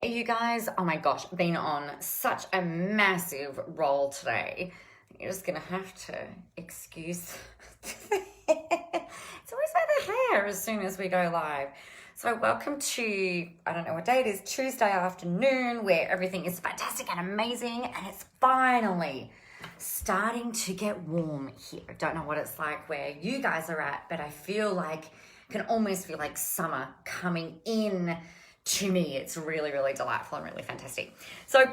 You guys, oh my gosh, been on such a massive roll today. You're just gonna have to excuse the hair. It's always about the hair as soon as we go live. So welcome to, I don't know what day it is, Tuesday afternoon, where everything is fantastic and amazing, and it's finally starting to get warm here. Don't know what it's like where you guys are at, but I can almost feel like summer coming in to me. It's really, really delightful and really fantastic. So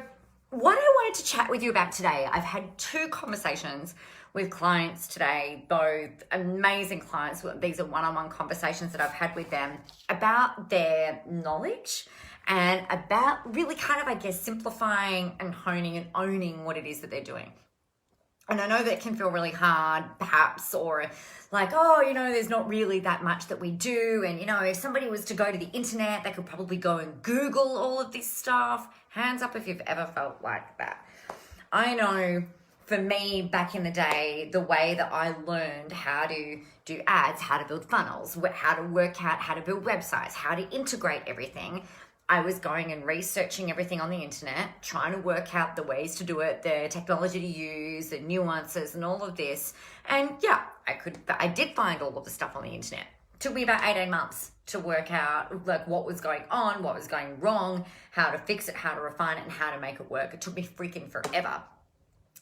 what I wanted to chat with you about today, I've had two conversations with clients today, both amazing clients. These are one-on-one conversations that I've had with them about their knowledge and about really kind of, I guess, simplifying and honing and owning what it is that they're doing. And I know that can feel really hard, perhaps, or like, oh, there's not really that much that we do. And, if somebody was to go to the internet, they could probably go and Google all of this stuff. Hands up if you've ever felt like that. I know for me, back in the day, the way that I learned how to do ads, how to build funnels, how to work out how to build websites, how to integrate everything, I was going and researching everything on the internet, trying to work out the ways to do it, the technology to use, the nuances and all of this. And yeah, I did find all of the stuff on the internet. It took me about 18 months to work out like what was going on, what was going wrong, how to fix it, how to refine it, and how to make it work. It took me freaking forever.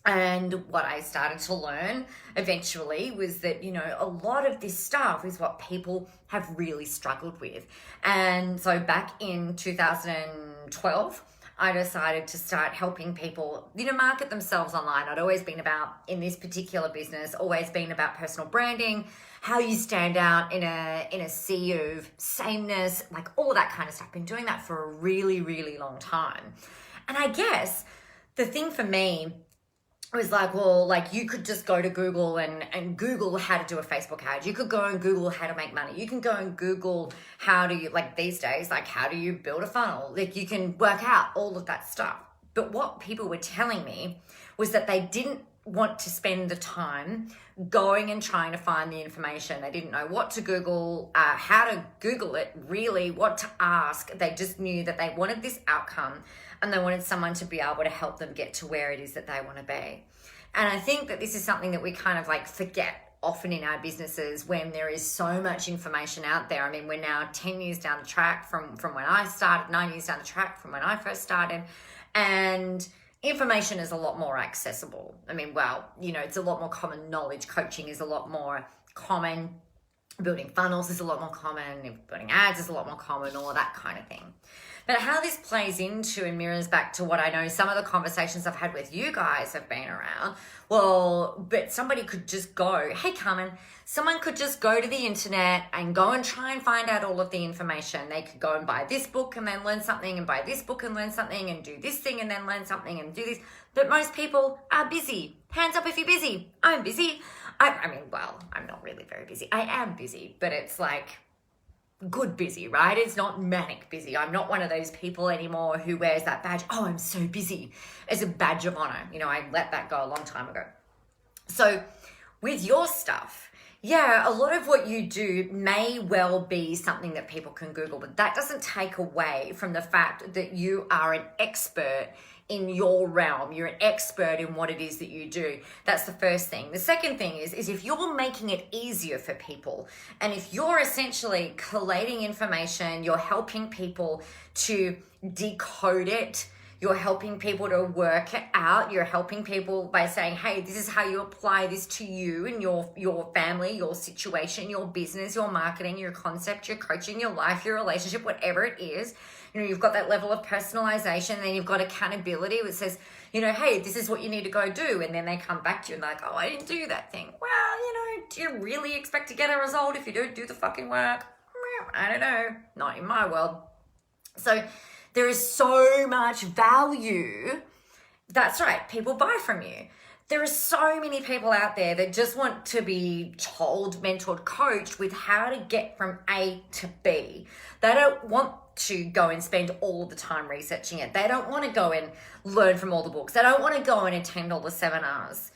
And what I started to learn eventually was that, a lot of this stuff is what people have really struggled with. And so back in 2012, I decided to start helping people, market themselves online. I'd always been about, in this particular business, always been about personal branding, how you stand out in a sea of sameness, like all that kind of stuff. Been doing that for a really, really long time. And I guess the thing for me was like, well, like you could just go to Google and Google how to do a Facebook ad. You could go and Google how to make money. You can go and Google how do you, like these days, like how do you build a funnel? Like you can work out all of that stuff. But what people were telling me was that they didn't want to spend the time going and trying to find the information. They didn't know what to Google, how to Google it, really, what to ask. They just knew that they wanted this outcome and they wanted someone to be able to help them get to where it is that they want to be. And I think that this is something that we kind of like forget often in our businesses when there is so much information out there. I mean, we're now 10 years down the track from when I started, 9 years down the track from when I first started. And information is a lot more accessible. I mean, well, it's a lot more common knowledge. Coaching is a lot more common. Building funnels is a lot more common. Building ads is a lot more common, all of that kind of thing. But how this plays into and mirrors back to what I know some of the conversations I've had with you guys have been around. Well, but somebody could just go, hey, Carmen, someone could just go to the internet and go and try and find out all of the information. They could go and buy this book and then learn something and buy this book and learn something and do this thing and then learn something and do this. But most people are busy. Hands up if you're busy. I'm busy. I mean, well, I'm not really very busy. I am busy, but it's like good busy, right? It's not manic busy. I'm not one of those people anymore who wears that badge, oh, I'm so busy, as a badge of honor. I let that go a long time ago. So with your stuff, yeah, a lot of what you do may well be something that people can Google, but that doesn't take away from the fact that you are an expert in your realm. You're an expert in what it is that you do. That's the first thing. The second thing is if you're making it easier for people, and if you're essentially collating information, you're helping people to decode it, you're helping people to work it out, you're helping people by saying, hey, this is how you apply this to you and your family, your situation, your business, your marketing, your concept, your coaching, your life, your relationship, whatever it is. You've got that level of personalization, then you've got accountability which says, hey, this is what you need to go do. And then they come back to you and like, oh, I didn't do that thing. Well, do you really expect to get a result if you don't do the fucking work? I don't know. Not in my world. So there is so much value. That's right. People buy from you. There are so many people out there that just want to be told, mentored, coached with how to get from A to B. They don't want to go and spend all the time researching it. They don't want to go and learn from all the books. They don't want to go and attend all the seminars.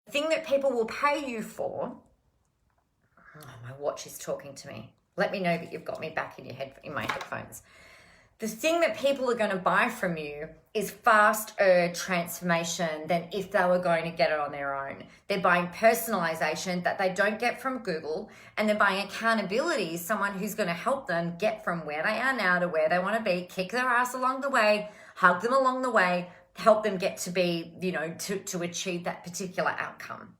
The thing that people will pay you for, oh, my watch is talking to me. Let me know that you've got me back in my headphones. the thing that people are going to buy from you is faster transformation than if they were going to get it on their own. They're buying personalization that they don't get from Google, and they're buying accountability, someone who's going to help them get from where they are now to where they want to be, kick their ass along the way, hug them along the way, help them get to be, to achieve that particular outcome.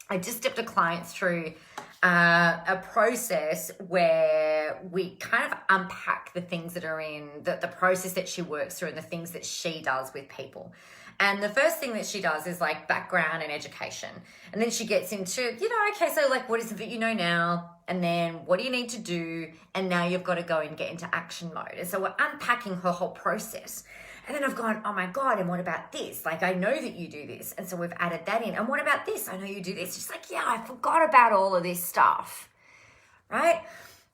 I just stepped a client through a process where we kind of unpack the things that are in the process that she works through and the things that she does with people. And the first thing that she does is like background and education. And then she gets into, okay, so like what is it that you know now? And then what do you need to do? And now you've got to go and get into action mode. And so we're unpacking her whole process. And then I've gone, oh my God, and what about this? Like, I know that you do this. And so we've added that in. And what about this? I know you do this. She's like, yeah, I forgot about all of this stuff, right?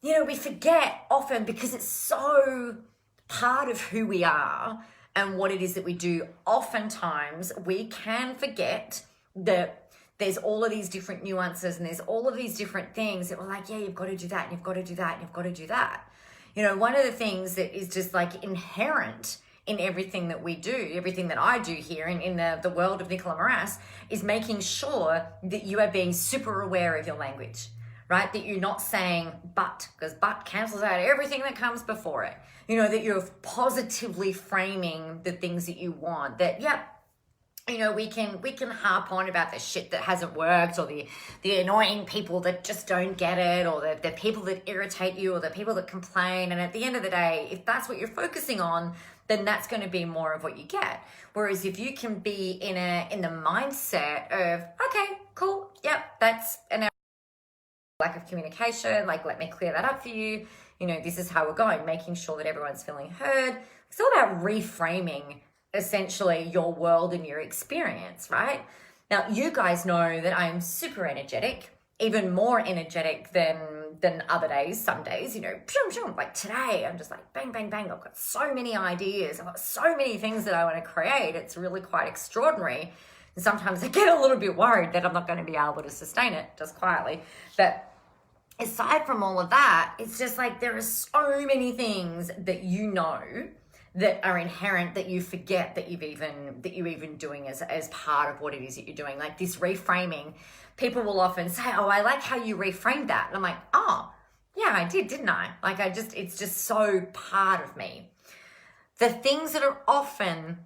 We forget often because it's so part of who we are and what it is that we do. Oftentimes, we can forget that there's all of these different nuances and there's all of these different things that we're like, yeah, you've got to do that and you've got to do that and you've got to do that. One of the things that is just like inherent in everything that we do, everything that I do here in the world of Nicola Moras, is making sure that you are being super aware of your language, right? That you're not saying but, because but cancels out everything that comes before it. That you're positively framing the things that you want, that, we can harp on about the shit that hasn't worked, or the annoying people that just don't get it, or the people that irritate you, or the people that complain. And at the end of the day, if that's what you're focusing on, then that's going to be more of what you get. Whereas if you can be in the mindset of, okay, cool, yep, that's an lack of communication, like let me clear that up for you. This is how we're going, making sure that everyone's feeling heard. It's all about reframing essentially your world and your experience, right? Now, you guys know that I am super energetic, even more energetic than other days. Some days, like today, I'm just like bang, bang, bang. I've got so many ideas. I've got so many things that I want to create. It's really quite extraordinary. And sometimes I get a little bit worried that I'm not going to be able to sustain it, just quietly. But aside from all of that, it's just like there are so many things that that are inherent that you forget that you're even doing as part of what it is that you're doing. Like this reframing, people will often say, oh, I like how you reframed that. And I'm like, oh, yeah, I did, didn't I? Like it's just so part of me. The things that are often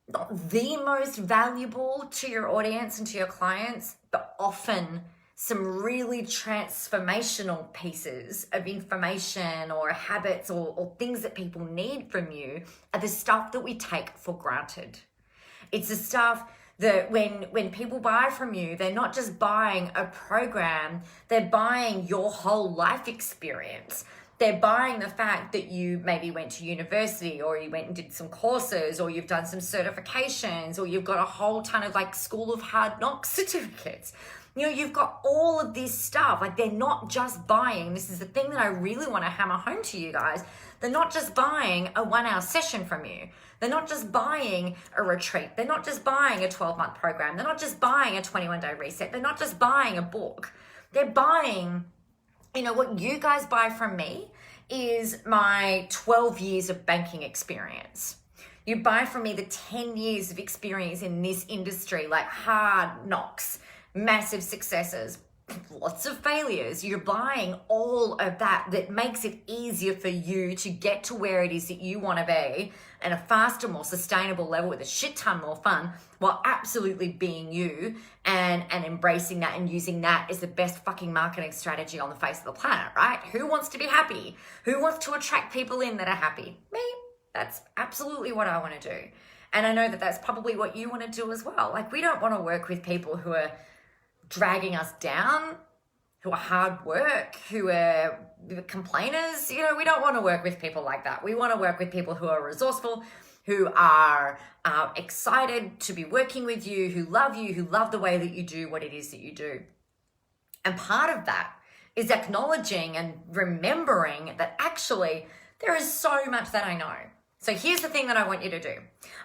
not the most valuable to your audience and to your clients, but often some really transformational pieces of information or habits or things that people need from you are the stuff that we take for granted. It's the stuff that when people buy from you, they're not just buying a program, they're buying your whole life experience. They're buying the fact that you maybe went to university, or you went and did some courses, or you've done some certifications, or you've got a whole ton of like School of Hard Knocks certificates. You've got all of this stuff. Like they're not just buying, this is the thing that I really want to hammer home to you guys. They're not just buying a 1-hour session from you. They're not just buying a retreat. They're not just buying a 12-month program. They're not just buying a 21-day reset. They're not just buying a book. They're buying, what you guys buy from me is my 12 years of banking experience. You buy from me the 10 years of experience in this industry, like hard knocks, massive successes, lots of failures. You're buying all of that makes it easier for you to get to where it is that you want to be at a faster, more sustainable level with a shit ton more fun, while absolutely being you and embracing that and using that as the best fucking marketing strategy on the face of the planet, right? Who wants to be happy? Who wants to attract people in that are happy? Me. That's absolutely what I want to do. And I know that that's probably what you want to do as well. Like, we don't want to work with people who are dragging us down, who are hard work, who are complainers. We don't want to work with people like that. We want to work with people who are resourceful, who are excited to be working with you, who love the way that you do what it is that you do. And part of that is acknowledging and remembering that actually there is so much that I know. So here's the thing that I want you to do.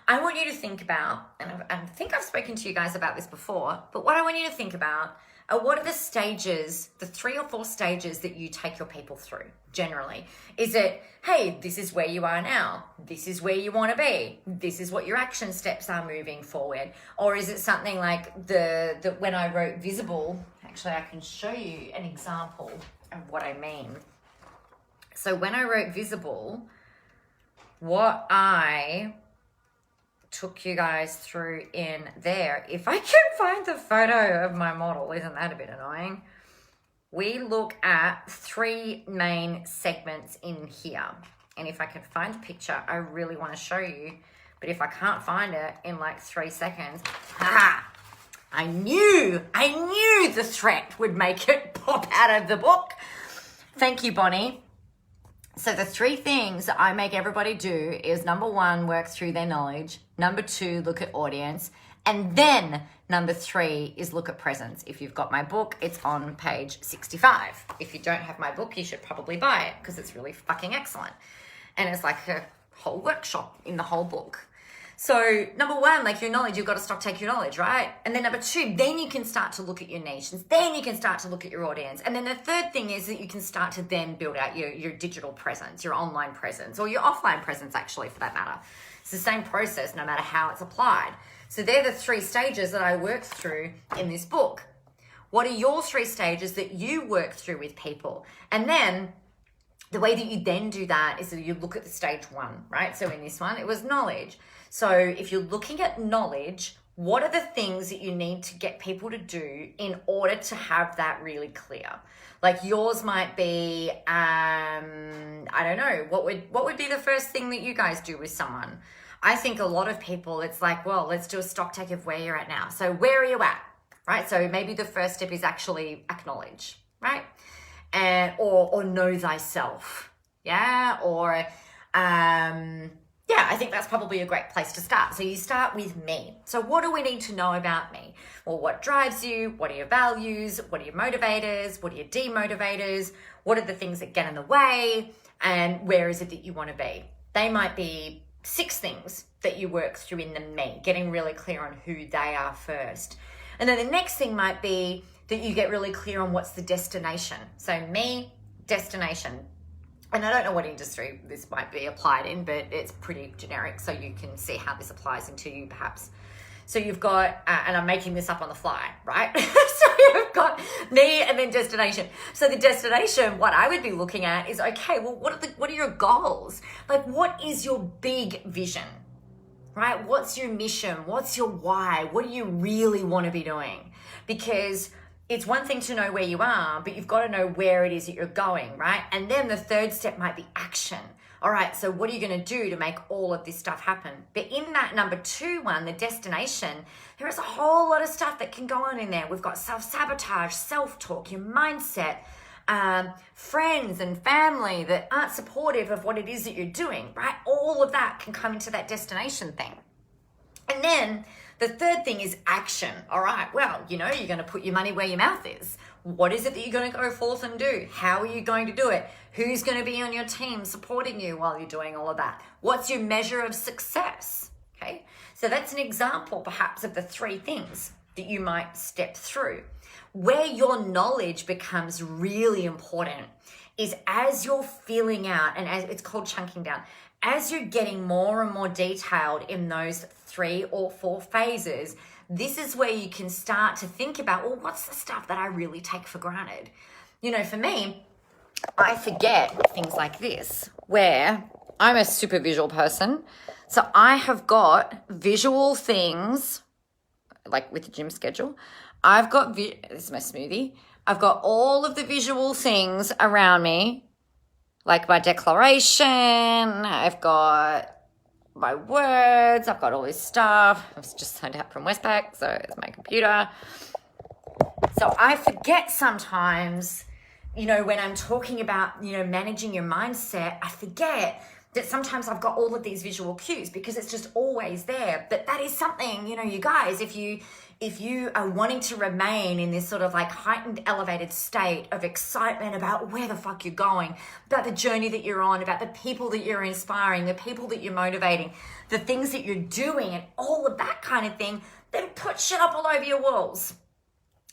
I want you to think about, and I think I've spoken to you guys about this before, but what I want you to think about what are the stages, the 3 or 4 stages that you take your people through generally? Is it, hey, this is where you are now. This is where you want to be. This is what your action steps are moving forward. Or is it something like the when I wrote Visible, actually I can show you an example of what I mean. So when I wrote Visible, what I took you guys through in there, if I can find the photo of my model, isn't that a bit annoying? We look at 3 main segments in here. And if I can find the picture, I really want to show you. But if I can't find it in like 3 seconds, I knew the threat would make it pop out of the book. Thank you, Bonnie. So the 3 things that I make everybody do is, number 1, work through their knowledge. Number 2, look at audience. And then number 3 is look at presence. If you've got my book, it's on page 65. If you don't have my book, you should probably buy it because it's really fucking excellent. And it's like a whole workshop in the whole book. So number 1, like your knowledge, you've got to stock take your knowledge, right? And then number 2, then you can start to look at your niches. Then you can start to look at your audience. And then the third thing is that you can start to then build out your digital presence, your online presence, or your offline presence actually for that matter. It's the same process no matter how it's applied. So they're the 3 stages that I work through in this book. What are your 3 stages that you work through with people? And then the way that you then do that is that you look at the stage 1, right? So in this one, it was knowledge. So if you're looking at knowledge, what are the things that you need to get people to do in order to have that really clear? Like yours might be, I don't know, what would be the first thing that you guys do with someone? I think a lot of people, it's like, well, let's do a stock take of where you're at now. So where are you at, right? So maybe the first step is actually acknowledge, right? And or know thyself, yeah? Or yeah, I think that's probably a great place to start. So you start with me. So what do we need to know about me? Well, what drives you? What are your values? What are your motivators? What are your demotivators? What are the things that get in the way? And where is it that you want to be? They might be 6 things that you work through in the me, getting really clear on who they are first. And then the next thing might be that you get really clear on what's the destination. So me, destination. And I don't know what industry this might be applied in, but it's pretty generic, so you can see how this applies into you perhaps. So you've got, and I'm making this up on the fly, right? So you've got me and then destination. So the destination, what I would be looking at is, okay, well, what are your goals? Like, what is your big vision, right? What's your mission? What's your why? What do you really want to be doing? Because it's one thing to know where you are, but you've got to know where it is that you're going, right? And then the third step might be action. All right, so what are you going to do to make all of this stuff happen? But in that number 2 one, the destination, there is a whole lot of stuff that can go on in there. We've got self-sabotage, self-talk, your mindset, friends and family that aren't supportive of what it is that you're doing, right? All of that can come into that destination thing. And then the third thing is action. All right, well, you're going to put your money where your mouth is. What is it that you're going to go forth and do? How are you going to do it? Who's going to be on your team supporting you while you're doing all of that? What's your measure of success? Okay, so that's an example perhaps of the 3 things that you might step through. Where your knowledge becomes really important is as you're filling out, and as it's called chunking down, as you're getting more and more detailed in those 3 or 4 phases, this is where you can start to think about, well, what's the stuff that I really take for granted? For me, I forget things like this, where I'm a super visual person. So I have got visual things, like with the gym schedule. I've got, this is my smoothie. I've got all of the visual things around me, like my declaration. I've got my words. I've got all this stuff. I've just signed out from Westpac, so it's my computer. So I forget sometimes, when I'm talking about, managing your mindset, I forget that sometimes I've got all of these visual cues because it's just always there. But that is something, you guys, if you are wanting to remain in this sort of like heightened, elevated state of excitement about where the fuck you're going, about the journey that you're on, about the people that you're inspiring, the people that you're motivating, the things that you're doing and all of that kind of thing, then put shit up all over your walls.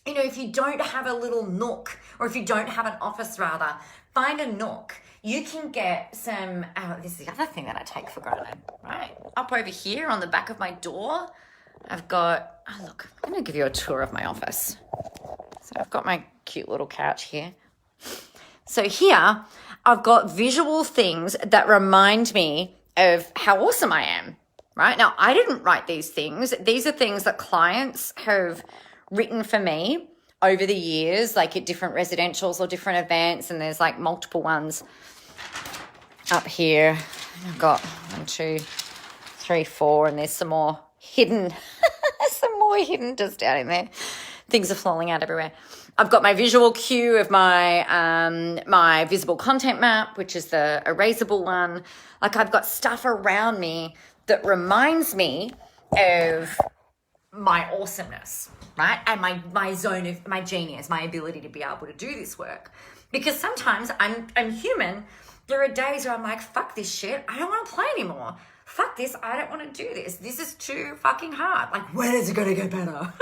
if you don't have a little nook, or if you don't have an office rather, find a nook. You can get some, this is the other thing that I take for granted, right? Up over here on the back of my door, I've got, look, I'm going to give you a tour of my office. So I've got my cute little couch here. So here, I've got visual things that remind me of how awesome I am, right? Now, I didn't write these things. These are things that clients have written for me over the years, like at different residentials or different events, and there's like multiple ones up here. I've got 1, 2, 3, 4, and there's some more hidden, just down in there. Things are falling out everywhere. I've got my visual cue of my my visible content map, which is the erasable one. Like, I've got stuff around me that reminds me of my awesomeness, right? And my zone of my genius, my ability to be able to do this work. Because sometimes I'm human. There are days where I'm like, fuck this shit. I don't want to play anymore. Fuck this. I don't want to do this. This is too fucking hard. Like, when is it going to get better?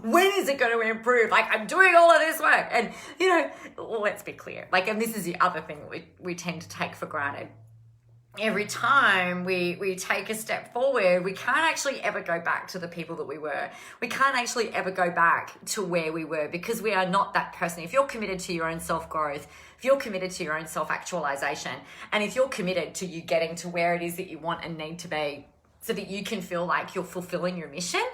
When is it going to improve? Like, I'm doing all of this work. And, let's be clear. Like, and this is the other thing we tend to take for granted. Every time we take a step forward, we can't actually ever go back to the people that we were. We can't actually ever go back to where we were, because we are not that person. If you're committed to your own self-growth, if you're committed to your own self-actualization, and if you're committed to you getting to where it is that you want and need to be so that you can feel like you're fulfilling your mission,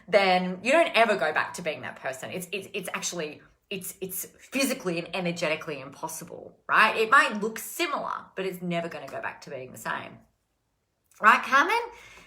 then you don't ever go back to being that person. It's actually... It's physically and energetically impossible, right? It might look similar, but it's never going to go back to being the same. Right, Carmen?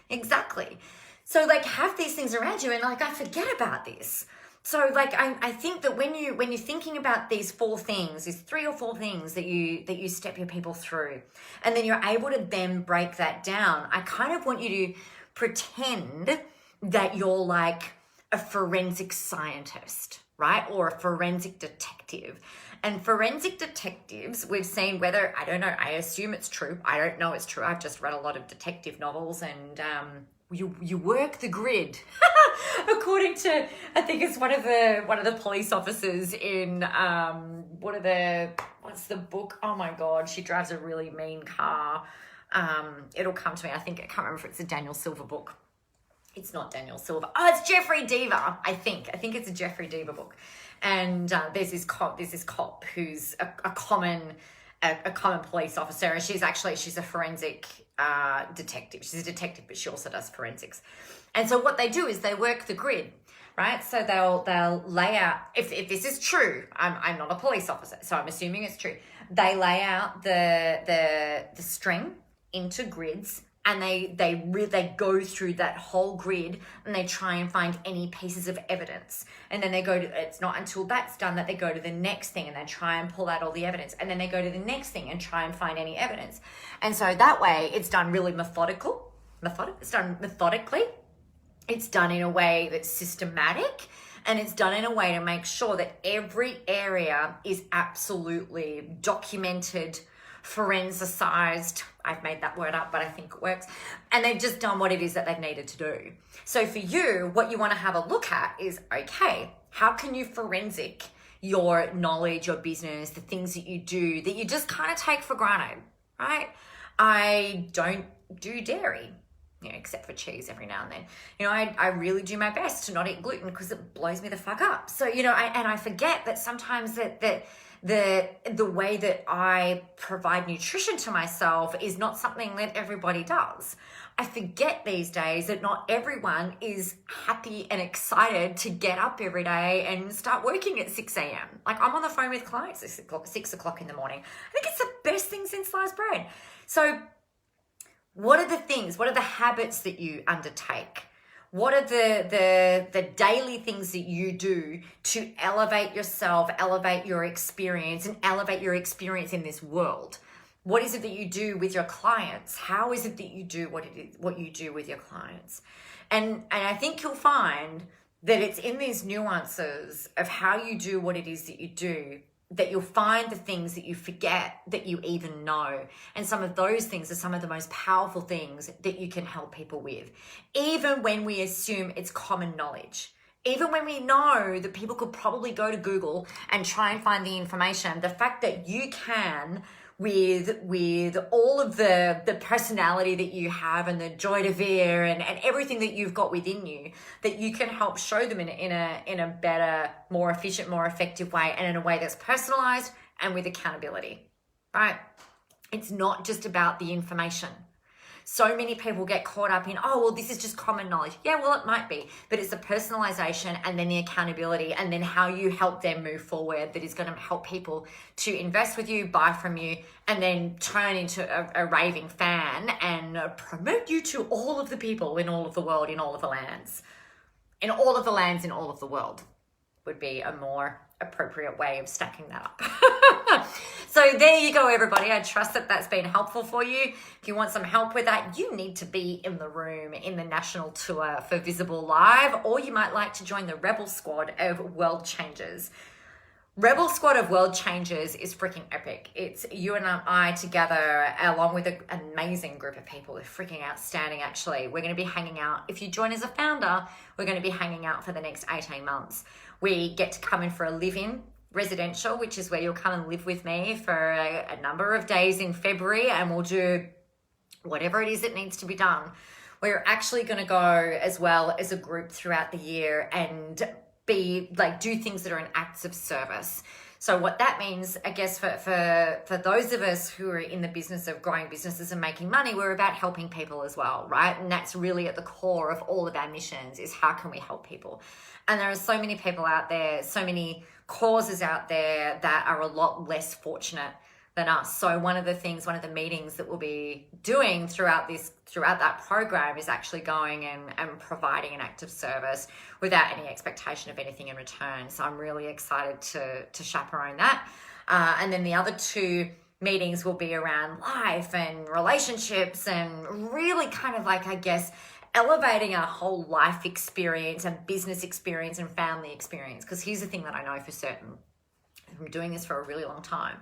Exactly. So, like, have these things around you, and, like, I forget about this. So, like, I think that when you're thinking about these 4 things, these 3 or 4 things that you step your people through, and then you're able to then break that down, I kind of want you to pretend that you're like a forensic scientist, right? Or a forensic detective. And forensic detectives, we've seen whether, I don't know, I assume it's true. I don't know it's true. I've just read a lot of detective novels, and you work the grid. According to, I think it's one of the police officers in what's the book? Oh my God, she drives a really mean car. It'll come to me. I can't remember if it's a Daniel Silver book. It's not Daniel Silver. Oh, it's Jeffrey Deaver, I think. I think it's a Jeffrey Deaver book. And there's this cop who's a common police officer, and she's a forensic detective. She's a detective, but she also does forensics. And so what they do is they work the grid, right? So they'll lay out, if this is true, I'm not a police officer, so I'm assuming it's true. They lay out the string into grids, and they go through that whole grid, and they try and find any pieces of evidence. And then it's not until that's done that they go to the next thing, and they try and pull out all the evidence. And then they go to the next thing and try and find any evidence. And so that way it's done really it's done methodically. It's done in a way that's systematic, and it's done in a way to make sure that every area is absolutely documented, forensicized. I've made that word up, but I think it works. And they've just done what it is that they've needed to do. So for you, what you want to have a look at is, okay, how can you forensic your knowledge, your business, the things that you do that you just kind of take for granted, right? I don't do dairy, except for cheese every now and then. I really do my best to not eat gluten because it blows me the fuck up. So, I forget that sometimes that the way that I provide nutrition to myself is not something that everybody does. I forget these days that not everyone is happy and excited to get up every day and start working at 6 a.m. Like, I'm on the phone with clients at 6 o'clock in the morning. I think it's the best thing since sliced bread. So what are the things? What are the habits that you undertake? What are the daily things that you do to elevate yourself, elevate your experience, and elevate your experience in this world? What is it that you do with your clients? How is it that you do what you do with your clients? And I think you'll find that it's in these nuances of how you do what it is that you do that you'll find the things that you forget that you even know. And some of those things are some of the most powerful things that you can help people with. Even when we assume it's common knowledge, Even when we know that people could probably go to Google and try and find the information, the fact that you can, with all of the personality that you have and the joie de vivre and everything that you've got within you, that you can help show them in a better, more efficient, more effective way, and in a way that's personalized and with accountability, right? It's not just about the information. So many people get caught up in, oh, well, this is just common knowledge. Yeah, well, it might be, but it's the personalization and then the accountability and then how you help them move forward that is going to help people to invest with you, buy from you, and then turn into a raving fan and promote you to all of the people in all of the world, in all of the lands. In all of the lands, in all of the world would be a more appropriate way of stacking that up. So there you go, everybody. I trust that that's been helpful for you. If you want some help with that, you need to be in the room in the national tour for Visible Live, or you might like to join the Rebel Squad of World Changers. Rebel Squad of World Changers is freaking epic. It's you and I together along with an amazing group of people. They're freaking outstanding, actually. We're going to be hanging out. If you join as a founder, we're going to be hanging out for the next 18 months. We get to come in for a live-in residential, which is where you'll come and live with me for a number of days in February, and we'll do whatever it is that needs to be done. We're actually going to go as well as a group throughout the year and do things that are in acts of service. So what that means, I guess, for those of us who are in the business of growing businesses and making money, we're about helping people as well, right? And that's really at the core of all of our missions, is how can we help people? And there are so many people out there, so many causes out there that are a lot less fortunate than us. So one of the meetings that we'll be doing throughout that program is actually going and providing an act of service without any expectation of anything in return. So I'm really excited to chaperone that. And then the other two meetings will be around life and relationships and really kind of like, I guess, elevating our whole life experience and business experience and family experience. Because here's the thing that I know for certain, I'm doing this for a really long time.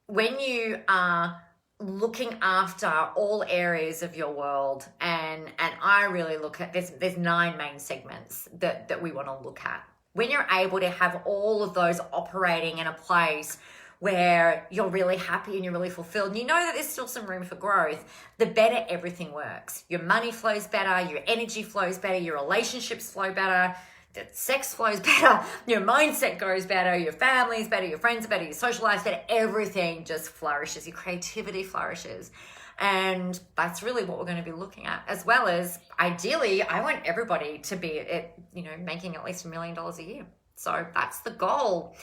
When you are looking after all areas of your world, and I really look at, there's 9 main segments that we want to look at. When you're able to have all of those operating in a place where you're really happy and you're really fulfilled, and you know that there's still some room for growth, the better everything works. Your money flows better, your energy flows better, your relationships flow better, the sex flows better, your mindset goes better, your family's better, your friends are better, your social life's better, everything just flourishes, your creativity flourishes. And that's really what we're going to be looking at, as well as ideally, I want everybody to be making at least $1 million a year. So that's the goal.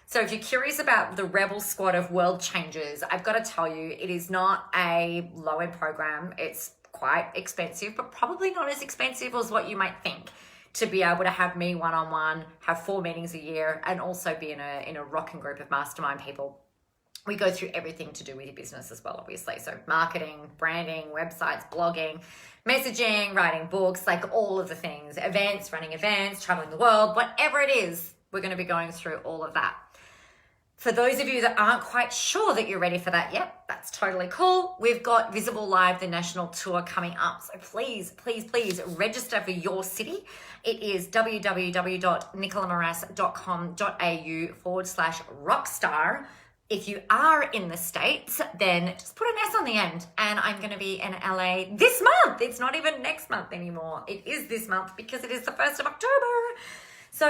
So if you're curious about the Rebel Squad of World Changers, I've got to tell you, it is not a low-end program. It's quite expensive, but probably not as expensive as what you might think, to be able to have me one-on-one, have 4 meetings a year, and also be in a rocking group of mastermind people. We go through everything to do with your business as well, obviously. So marketing, branding, websites, blogging, messaging, writing books, like all of the things, events, running events, traveling the world, whatever it is, we're going to be going through all of that. For those of you that aren't quite sure that you're ready for that yet, that's totally cool. We've got Visible Live, the national tour, coming up. So please, please, please register for your city. It is www.nicolamoras.com.au/rockstar. If you are in the States, then just put an S on the end. And I'm going to be in LA this month. It's not even next month anymore. It is this month because it is the 1st of October. So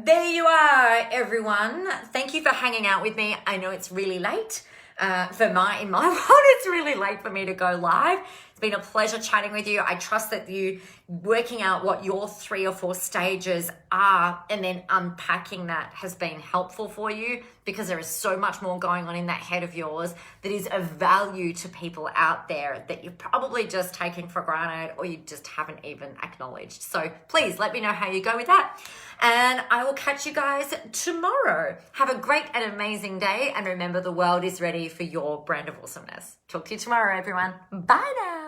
there you are, everyone. Thank you for hanging out with me. I know it's really late. In my world, it's really late for me to go live. It's been a pleasure chatting with you. I trust that you working out what your 3 or 4 stages are and then unpacking that has been helpful for you, because there is so much more going on in that head of yours that is of value to people out there that you've probably just taken for granted or you just haven't even acknowledged. So please let me know how you go with that. And I will catch you guys tomorrow. Have a great and amazing day. And remember, the world is ready for your brand of awesomeness. Talk to you tomorrow, everyone. Bye now.